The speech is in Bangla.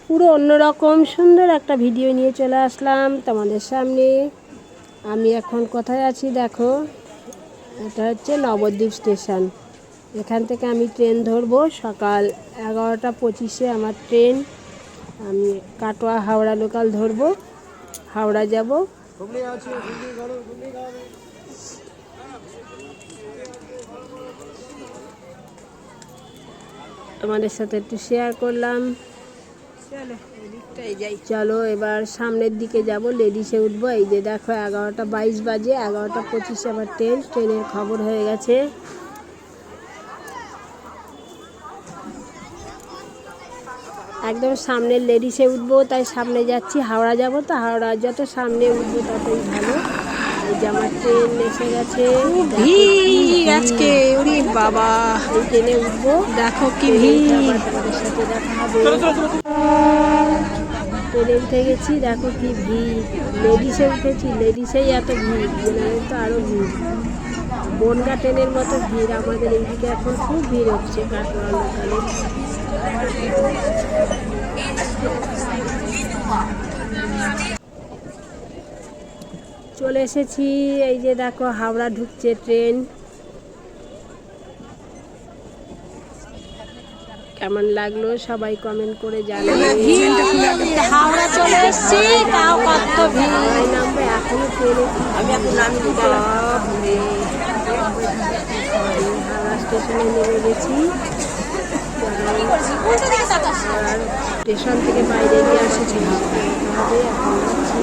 পুরো অন্যরকম সুন্দর একটা ভিডিও নিয়ে চলে আসলাম তোমাদের সামনে। আমি এখন কোথায় আছি দেখো, এটা হচ্ছে নবদ্বীপ স্টেশন। এখান থেকে আমি ট্রেন ধরবো সকাল 11টা 25-এ আমার ট্রেন। আমি কাটোয়া হাওড়া লোকাল ধরবো, হাওড়া যাব। তোমাদের সাথে একটু শেয়ার করলাম। চলো এবার সামনের দিকে যাব, লেডিসে উঠবো। এই যে দেখো 11টা 22 বাজে, 11টা 25-এ আমার ট্রেন। ট্রেনের খবর হয়ে গেছে। একদম সামনের লেডিসে উঠবো, তাই সামনে যাচ্ছি। হাওড়া যাব, তো হাওড়া যত সামনে উঠবো ততই ভালো। এই যে আমার ট্রেন এসে গেছে। আজকে ওরে বাবা, এই ট্রেনে উঠবো, দেখো কি ভিড়। আবার তোমাদের সাথে দেখা হবে। ট্রেনে উঠে গেছি, দেখো কি ভিড়। লেডিসে উঠেছি, লেডিসেই এত ভিড়, জেনারেল তো আরও ভিড়। বনগা ট্রেনের মতো ভিড় আমাদের এইদিকে এখন খুব ভিড় হচ্ছে কাটোয়া লোকালে। চলে এসেছি, এই যে দেখো হাওড়া ঢুকছে ট্রেন। কেমন লাগলো সবাই কমেন্ট করে জানাবে। হাওড়া চলে এসেছি, তাও কত ভিড়। হাওড়ায় নামবো, এখনো ট্রেনে আমি এখন নামি হাওড়া স্টেশনে নেমে গেছি। স্টেশন থেকে বাইরে গিয়ে এসেছি, এখন যাচ্ছি।